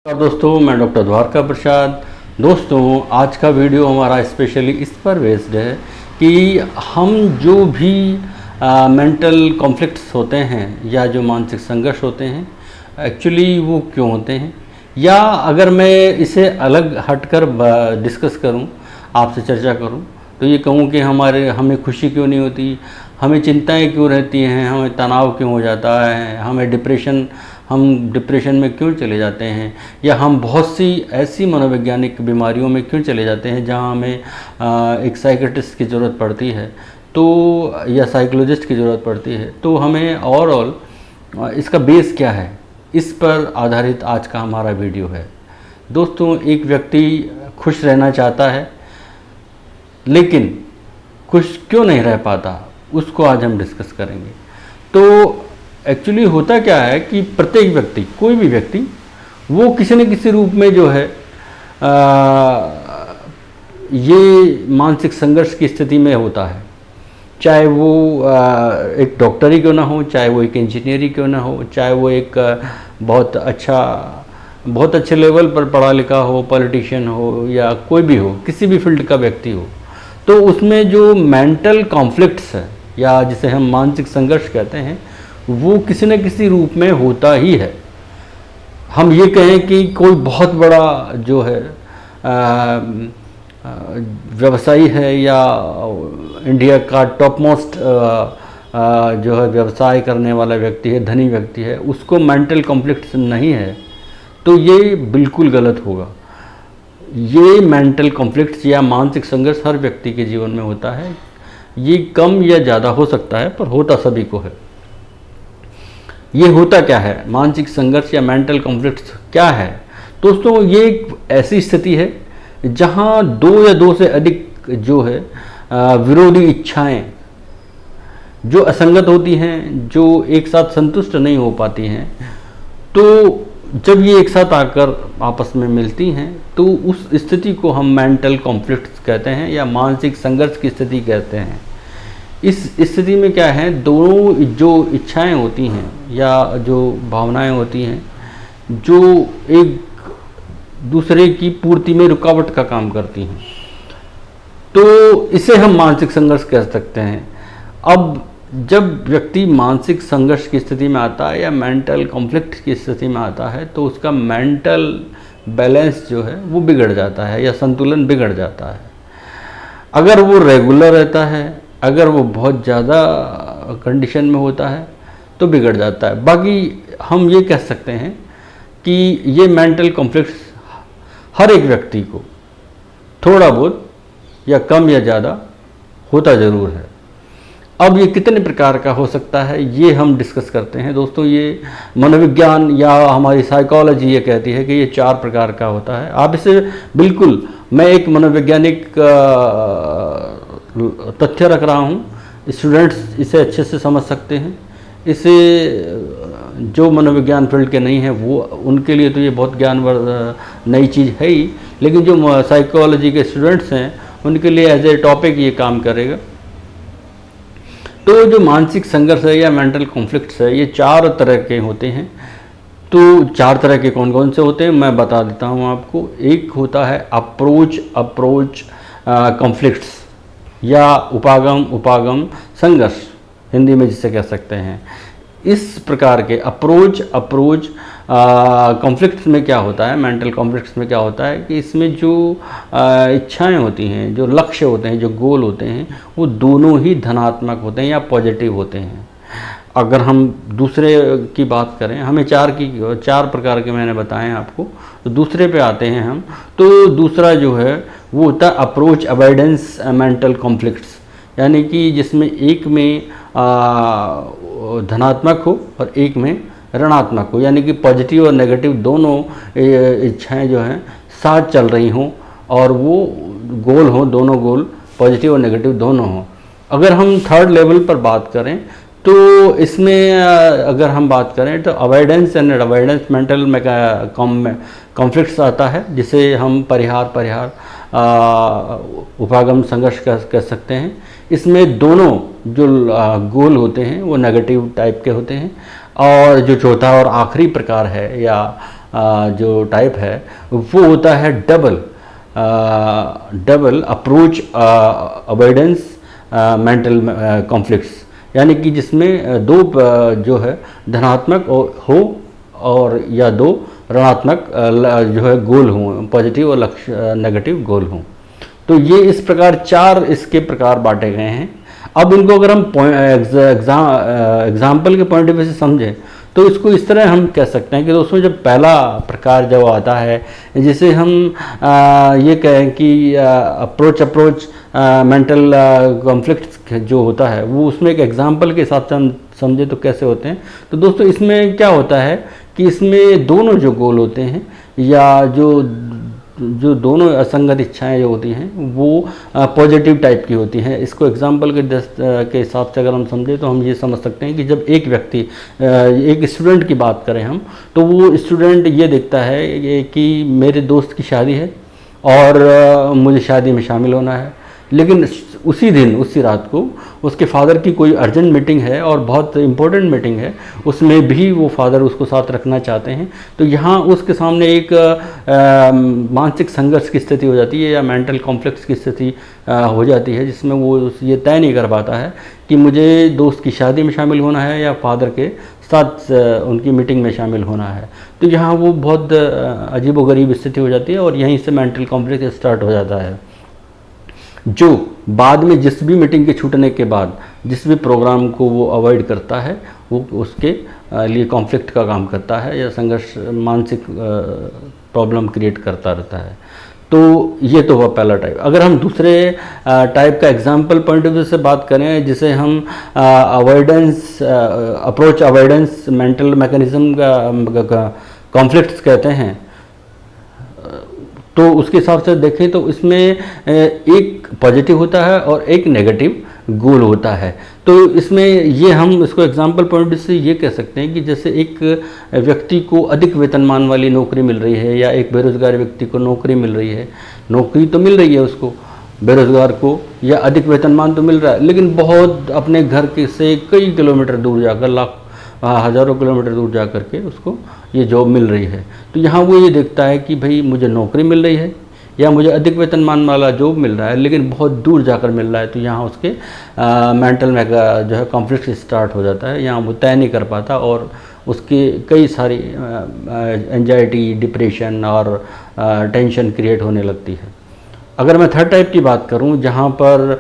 और दोस्तों, मैं डॉक्टर द्वारका प्रसाद। दोस्तों, आज का वीडियो हमारा स्पेशली इस पर बेस्ड है कि हम जो भी मेंटल कॉन्फ्लिक्ट्स होते हैं या जो मानसिक संघर्ष होते हैं, एक्चुअली वो क्यों होते हैं, या अगर मैं इसे अलग हटकर डिस्कस करूं, आपसे चर्चा करूं, तो ये कहूं कि हमें खुशी क्यों नहीं होती, हमें चिंताएं क्यों रहती हैं, हमें तनाव क्यों हो जाता है, हम डिप्रेशन में क्यों चले जाते हैं, या हम बहुत सी ऐसी मनोवैज्ञानिक बीमारियों में क्यों चले जाते हैं जहां हमें एक साइकेट्रिस्ट की ज़रूरत पड़ती है, तो या साइकोलॉजिस्ट की ज़रूरत पड़ती है। तो हमें ओवरऑल इसका बेस क्या है, इस पर आधारित आज का हमारा वीडियो है। दोस्तों, एक व्यक्ति खुश रहना चाहता है लेकिन खुश क्यों नहीं रह पाता, उसको आज हम डिस्कस करेंगे। तो एक्चुअली होता क्या है कि प्रत्येक व्यक्ति, कोई भी व्यक्ति, वो किसी न किसी रूप में जो है ये मानसिक संघर्ष की स्थिति में होता है। चाहे वो एक डॉक्टर ही क्यों ना हो, चाहे वो एक इंजीनियर ही क्यों ना हो, चाहे वो एक बहुत अच्छे लेवल पर पढ़ा लिखा हो, पॉलिटिशियन हो, या कोई भी हो, किसी भी फील्ड का व्यक्ति हो, तो उसमें जो मेंटल कॉन्फ्लिक्ट्स है या जिसे हम मानसिक संघर्ष कहते हैं, वो किसी न किसी रूप में होता ही है। हम ये कहें कि कोई बहुत बड़ा जो है व्यवसायी है या इंडिया का टॉप मोस्ट जो है व्यवसाय करने वाला व्यक्ति है, धनी व्यक्ति है, उसको मेंटल कॉन्फ्लिक्ट्स नहीं है, तो ये बिल्कुल गलत होगा। ये मेंटल कॉन्फ्लिक्ट्स या मानसिक संघर्ष हर व्यक्ति के जीवन में होता है। ये कम या ज़्यादा हो सकता है, पर होता सभी को है। ये होता क्या है, मानसिक संघर्ष या मेंटल कॉन्फ्लिक्ट्स क्या है? दोस्तों, ये एक ऐसी स्थिति है जहां दो या दो से अधिक जो है विरोधी इच्छाएं जो असंगत होती हैं, जो एक साथ संतुष्ट नहीं हो पाती हैं, तो जब ये एक साथ आकर आपस में मिलती हैं, तो उस स्थिति को हम मेंटल कॉन्फ्लिक्ट्स कहते हैं या मानसिक संघर्ष की स्थिति कहते हैं। इस स्थिति में क्या है, दोनों जो इच्छाएं होती हैं या जो भावनाएं होती हैं, जो एक दूसरे की पूर्ति में रुकावट का काम करती हैं, तो इसे हम मानसिक संघर्ष कह सकते हैं। अब जब व्यक्ति मानसिक संघर्ष की स्थिति में आता है या मेंटल कॉन्फ्लिक्ट की स्थिति में आता है, तो उसका मेंटल बैलेंस जो है वो बिगड़ जाता है या संतुलन बिगड़ जाता है। अगर वो रेगुलर रहता है, अगर वो बहुत ज़्यादा कंडीशन में होता है, तो बिगड़ जाता है। बाकी हम ये कह सकते हैं कि ये मेंटल कॉन्फ्लिक्ट्स हर एक व्यक्ति को थोड़ा बहुत या कम या ज़्यादा होता ज़रूर है। अब ये कितने प्रकार का हो सकता है, ये हम डिस्कस करते हैं। दोस्तों, ये मनोविज्ञान या हमारी साइकोलॉजी ये कहती है कि ये 4 प्रकार का होता है। आप इसे बिल्कुल, मैं एक मनोवैज्ञानिक तथ्य रख रहा हूँ, स्टूडेंट्स इसे अच्छे से समझ सकते हैं। इसे जो मनोविज्ञान फील्ड के नहीं हैं, वो उनके लिए तो ये बहुत नई चीज़ है ही, लेकिन जो साइकोलॉजी के स्टूडेंट्स हैं उनके लिए एज ए टॉपिक ये काम करेगा। तो जो मानसिक संघर्ष है या मेंटल कॉन्फ्लिक्ट्स है, ये 4 तरह के होते हैं। तो 4 तरह के कौन कौन से होते हैं मैं बता देता हूँ आपको। एक होता है अप्रोच कॉन्फ्लिक्ट्स या उपागम संघर्ष, हिंदी में जिसे कह सकते हैं। इस प्रकार के अप्रोच कॉन्फ्लिक्ट्स में क्या होता है, मेंटल कॉन्फ्लिक्ट्स में क्या होता है कि इसमें जो इच्छाएं होती हैं, जो लक्ष्य होते हैं, जो गोल होते हैं, वो दोनों ही धनात्मक होते हैं या पॉजिटिव होते हैं। अगर हम दूसरे की बात करें, हमें 4 प्रकार के मैंने बताए आपको, तो दूसरे पे आते हैं हम। तो दूसरा जो है वो होता है अप्रोच अवॉइडेंस मेंटल कॉन्फ्लिक्ट्स, यानी कि जिसमें एक में धनात्मक हो और एक में ऋणात्मक हो, यानी कि पॉजिटिव और नेगेटिव दोनों इच्छाएं जो हैं साथ चल रही हों और वो गोल हों, दोनों गोल पॉजिटिव और नेगेटिव दोनों हों। अगर हम 3rd लेवल पर बात करें, तो इसमें अगर हम बात करें तो अवॉइडेंस एंड अवॉइडेंस मेंटल में कॉन्फ्लिक्ट्स आता है, जिसे हम परिहार उपागम संघर्ष कह सकते हैं। इसमें दोनों जो गोल होते हैं वो नेगेटिव टाइप के होते हैं, और जो चौथा और आखिरी प्रकार है या जो टाइप है वो होता है double approach avoidance mental conflicts, यानी कि जिसमें दो जो है धनात्मक हो और या दो ऋणात्मक जो है गोल हों, पॉजिटिव और लक्ष्य नेगेटिव गोल हों। तो ये इस प्रकार 4 इसके प्रकार बांटे गए हैं। अब इनको अगर हम एग्जाम्पल के पॉइंट ऑफ व्यू से समझें तो इसको इस तरह हम कह सकते हैं कि दोस्तों जब पहला प्रकार जब आता है जिसे हम ये कहें कि अप्रोच मेंटल कॉन्फ्लिक्ट जो होता है वो उसमें एक एग्जाम्पल के हिसाब से हम समझे तो कैसे होते हैं। तो दोस्तों इसमें क्या होता है कि इसमें दोनों जो गोल होते हैं या जो दोनों असंगत इच्छाएं जो होती हैं वो पॉजिटिव टाइप की होती हैं। इसको एग्जाम्पल के हिसाब से अगर हम समझें तो हम ये समझ सकते हैं कि जब एक व्यक्ति एक स्टूडेंट की बात करें हम, तो वो स्टूडेंट ये देखता है कि मेरे दोस्त की शादी है और मुझे शादी में शामिल होना है, लेकिन उसी दिन उसी रात को उसके फादर की कोई अर्जेंट मीटिंग है और बहुत इम्पोर्टेंट मीटिंग है, उसमें भी वो फादर उसको साथ रखना चाहते हैं। तो यहाँ उसके सामने एक मानसिक संघर्ष की स्थिति हो जाती है या मेंटल कॉन्फ्लिक्ट्स की स्थिति हो जाती है, जिसमें वो ये तय नहीं कर पाता है कि मुझे दोस्त की शादी में शामिल होना है या फादर के साथ उनकी मीटिंग में शामिल होना है। तो यहाँ वो बहुत अजीबोगरीब स्थिति हो जाती है और यहीं से मेंटल कॉन्फ्लिक्ट स्टार्ट हो जाता है, जो बाद में जिस भी मीटिंग के छूटने के बाद जिस भी प्रोग्राम को वो अवॉइड करता है वो उसके लिए कॉन्फ्लिक्ट का काम करता है या संघर्ष मानसिक प्रॉब्लम क्रिएट करता रहता है। तो ये तो हुआ पहला टाइप। अगर हम दूसरे टाइप का एग्जाम्पल पॉइंट ऑफ व्यू से बात करें जिसे हम अप्रोच अवॉइडेंस मेंटल मैकेनिज्म का कॉन्फ्लिक्ट्स कहते हैं, तो उसके हिसाब से देखें तो इसमें एक पॉजिटिव होता है और एक नेगेटिव गोल होता है। तो इसमें ये हम इसको एग्जाम्पल पॉइंट से ये कह सकते हैं कि जैसे एक व्यक्ति को अधिक वेतनमान वाली नौकरी मिल रही है या एक बेरोजगार व्यक्ति को नौकरी मिल रही है, नौकरी तो मिल रही है उसको बेरोजगार को या अधिक वेतनमान तो मिल रहा है, लेकिन बहुत अपने घर के से कई किलोमीटर दूर जाकर हज़ारों किलोमीटर दूर जा कर के उसको ये जॉब मिल रही है। तो यहाँ वो ये देखता है कि भाई मुझे नौकरी मिल रही है या मुझे अधिक वेतनमान वाला जॉब मिल रहा है, लेकिन बहुत दूर जाकर मिल रहा है। तो यहाँ उसके मेंटल में जो है कॉन्फ्लिक्ट स्टार्ट हो जाता है, यहाँ वो तय नहीं कर पाता और उसकी कई सारी एंजाइटी, डिप्रेशन और टेंशन क्रिएट होने लगती है। अगर मैं थर्ड टाइप की बात करूं जहां पर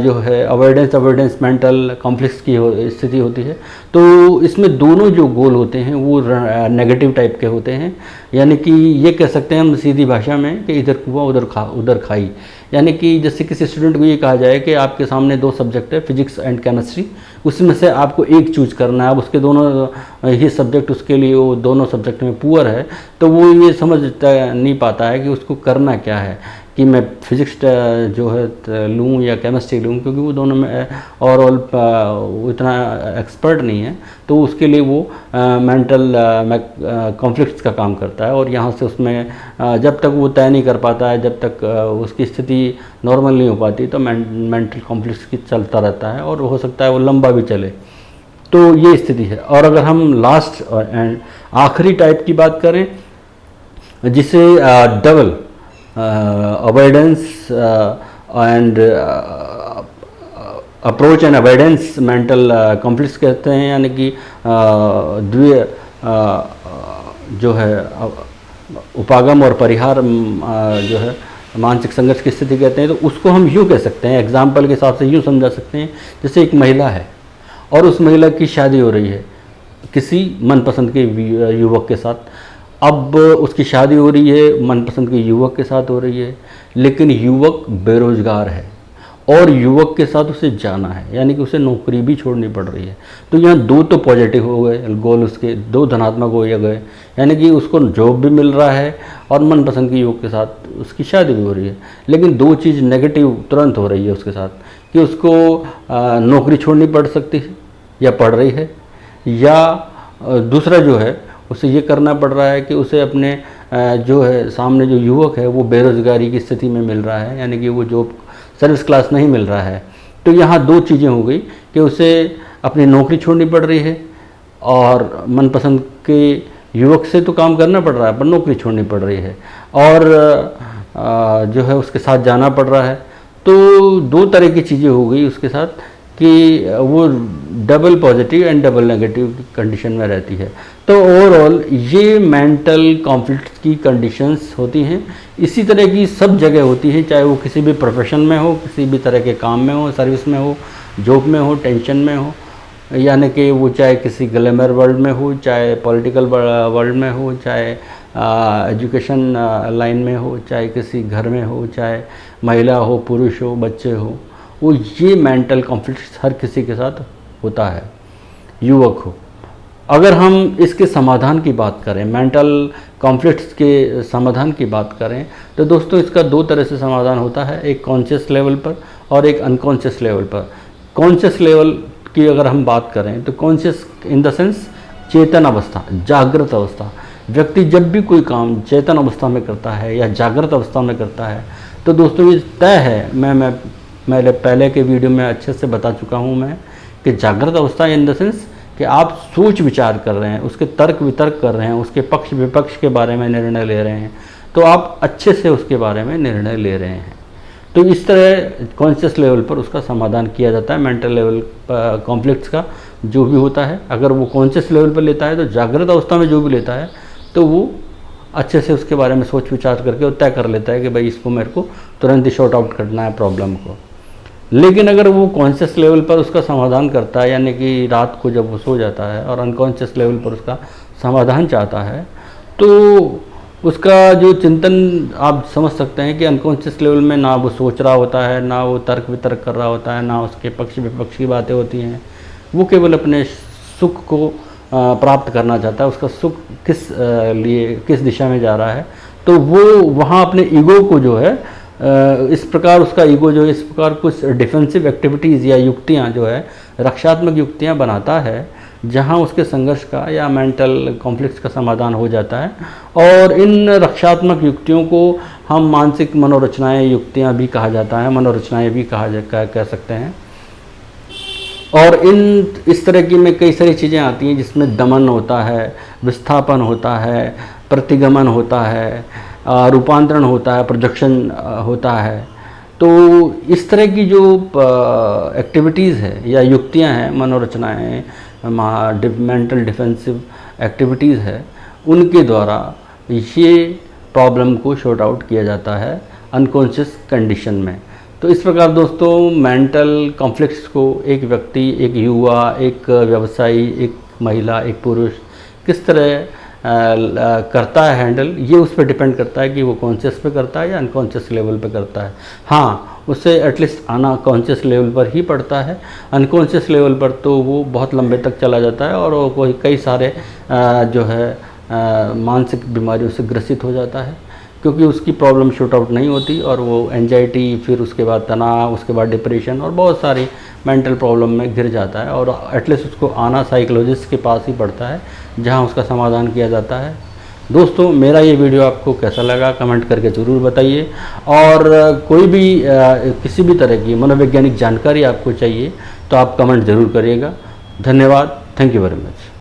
जो है अवॉइडेंस मेंटल कॉन्फ्लिक्ट्स की स्थिति होती है, तो इसमें दोनों जो गोल होते हैं वो नेगेटिव टाइप के होते हैं। यानी कि ये कह सकते हैं हम सीधी भाषा में कि इधर कुआं उधर खाई। यानी कि जैसे किसी स्टूडेंट को ये कहा जाए कि आपके सामने 2 सब्जेक्ट है, फिजिक्स एंड केमिस्ट्री, उसमें से आपको एक चूज करना है। अब उसके दोनों ही सब्जेक्ट उसके लिए वो दोनों सब्जेक्ट में पुअर है, तो वो ये समझ नहीं पाता है कि उसको करना क्या है, कि मैं फिजिक्स जो है लूँ या केमिस्ट्री लूँ, क्योंकि वो दोनों में ओवरऑल इतना एक्सपर्ट नहीं है। तो उसके लिए वो मेंटल कॉन्फ्लिक्ट्स का काम करता है और यहाँ से उसमें जब तक वो तय नहीं कर पाता है, जब तक उसकी स्थिति नॉर्मल नहीं हो पाती, तो मेंटल कॉन्फ्लिक्ट्स की चलता रहता है और हो सकता है वो लंबा भी चले। तो ये स्थिति है। और अगर हम लास्ट एंड आखिरी टाइप की बात करें जिसे double avoidance and approach and avoidance mental conflicts कहते हैं, यानी कि जो है उपागम और परिहार जो है मानसिक संघर्ष की स्थिति कहते हैं। तो उसको हम यूँ कह सकते हैं, एग्जाम्पल के हिसाब से यूँ समझा सकते हैं, जैसे एक महिला है और उस महिला की शादी हो रही है किसी मनपसंद के युवक के साथ। अब उसकी शादी हो रही है मनपसंद के युवक के साथ हो रही है, लेकिन युवक बेरोजगार है और युवक के साथ उसे जाना है, यानी कि उसे नौकरी भी छोड़नी पड़ रही है। तो यहाँ 2 तो पॉजिटिव हो गए गोल, उसके 2 धनात्मक हो गए, यानी कि उसको जॉब भी मिल रहा है और मनपसंद के युवक के साथ उसकी शादी भी हो रही है। लेकिन 2 चीज़ नेगेटिव तुरंत हो रही है उसके साथ, कि उसको नौकरी छोड़नी पड़ सकती है या पड़ रही है, या दूसरा जो है उसे ये करना पड़ रहा है कि उसे अपने जो है सामने जो युवक है वो बेरोजगारी की स्थिति में मिल रहा है, यानी कि वो जॉब सर्विस क्लास नहीं मिल रहा है। तो यहाँ 2 चीज़ें हो गई कि उसे अपनी नौकरी छोड़नी पड़ रही है और मनपसंद के युवक से तो काम करना पड़ रहा है पर नौकरी छोड़नी पड़ रही है और जो है उसके साथ जाना पड़ रहा है। तो दो तरह की चीज़ें हो गई उसके साथ कि वो double positive and double negative condition में रहती है। तो ओवरऑल ये मेंटल कॉन्फ्लिक्ट की कंडीशंस होती हैं, इसी तरह की सब जगह होती है, चाहे वो किसी भी प्रोफेशन में हो, किसी भी तरह के काम में हो, सर्विस में हो, जॉब में हो, टेंशन में हो, यानी कि वो चाहे किसी ग्लैमर वर्ल्ड में हो, चाहे पॉलिटिकल वर्ल्ड में हो, चाहे एजुकेशन लाइन में हो, चाहे किसी घर में हो, चाहे महिला हो, पुरुष हो, बच्चे हो, वो ये मेंटल कॉन्फ्लिक्ट हर किसी के साथ होता है, युवक हो। अगर हम इसके समाधान की बात करें, मेंटल कॉन्फ्लिक्ट्स के समाधान की बात करें, तो दोस्तों इसका दो तरह से समाधान होता है, एक कॉन्शियस लेवल पर और एक अनकॉन्शियस लेवल पर। कॉन्शियस लेवल की अगर हम बात करें तो कॉन्शियस इन द सेंस चेतन अवस्था, जागृत अवस्था। व्यक्ति जब भी कोई काम चेतन अवस्था में करता है या जागृत अवस्था में करता है तो दोस्तों ये तय है, मैं पहले के वीडियो में अच्छे से बता चुका हूँ मैं कि जागृत अवस्था इन द सेंस कि आप सोच विचार कर रहे हैं, उसके तर्क वितर्क कर रहे हैं, उसके पक्ष विपक्ष के बारे में निर्णय ले रहे हैं, तो आप अच्छे से उसके बारे में निर्णय ले रहे हैं। तो इस तरह कॉन्शियस लेवल पर उसका समाधान किया जाता है मेंटल लेवल कॉन्फ्लिक्ट्स का जो भी होता है। अगर वो कॉन्शियस लेवल पर लेता है तो जागृत अवस्था में जो भी लेता है तो वो अच्छे से उसके बारे में सोच विचार करके तय कर लेता है कि भाई इसको मेरे को तुरंत ही शॉर्ट आउट करना है प्रॉब्लम को। लेकिन अगर वो कॉन्शियस लेवल पर उसका समाधान करता है, यानी कि रात को जब वो सो जाता है और अनकॉन्शियस लेवल पर उसका समाधान चाहता है, तो उसका जो चिंतन आप समझ सकते हैं कि अनकॉन्शियस लेवल में ना वो सोच रहा होता है, ना वो तर्क वितर्क कर रहा होता है, ना उसके पक्ष विपक्ष की बातें होती हैं। वो केवल अपने सुख को प्राप्त करना चाहता है, उसका सुख किस दिशा में जा रहा है। तो वो वहाँ अपने ईगो को जो है इस प्रकार उसका ईगो जो है इस प्रकार कुछ डिफेंसिव एक्टिविटीज़ या युक्तियाँ जो है रक्षात्मक युक्तियाँ बनाता है, जहाँ उसके संघर्ष का या मेंटल कॉन्फ्लिक्ट्स का समाधान हो जाता है। और इन रक्षात्मक युक्तियों को हम मानसिक मनोरचनाएं युक्तियाँ भी कहा जाता है, मनोरचनाएं भी कह सकते हैं। और इस तरह की में कई सारी चीज़ें आती हैं जिसमें दमन होता है, विस्थापन होता है, प्रतिगमन होता है, रूपांतरण होता है, प्रोजेक्शन होता है। तो इस तरह की जो एक्टिविटीज़ है या युक्तियां हैं, मनोरचनाएं, मेंटल डिफेंसिव एक्टिविटीज़ है, उनके द्वारा ये प्रॉब्लम को शॉर्ट आउट किया जाता है अनकॉन्शियस कंडीशन में। तो इस प्रकार दोस्तों मेंटल कॉन्फ्लिक्ट्स को एक व्यक्ति, एक युवा, एक व्यवसायी, एक महिला, एक पुरुष किस तरह करता है हैंडल, ये उस पर डिपेंड करता है कि वो कॉन्शियस पे करता है या अनकॉन्शियस लेवल पे करता है। हाँ, उससे एटलीस्ट आना कॉन्शियस लेवल पर ही पड़ता है, अनकॉन्शियस लेवल पर तो वो बहुत लंबे तक चला जाता है और वो कई सारे जो है मानसिक बीमारियों से ग्रसित हो जाता है, क्योंकि उसकी प्रॉब्लम शॉर्ट आउट नहीं होती और वो एंजाइटी, फिर उसके बाद तनाव, उसके बाद डिप्रेशन और बहुत सारी मेंटल प्रॉब्लम में घिर जाता है। और एटलीस्ट उसको आना साइकोलॉजिस्ट के पास ही पड़ता है, जहां उसका समाधान किया जाता है। दोस्तों, मेरा ये वीडियो आपको कैसा लगा कमेंट करके ज़रूर बताइए। और कोई भी किसी भी तरह की मनोवैज्ञानिक जानकारी आपको चाहिए तो आप कमेंट ज़रूर करिएगा। धन्यवाद। Thank you very much.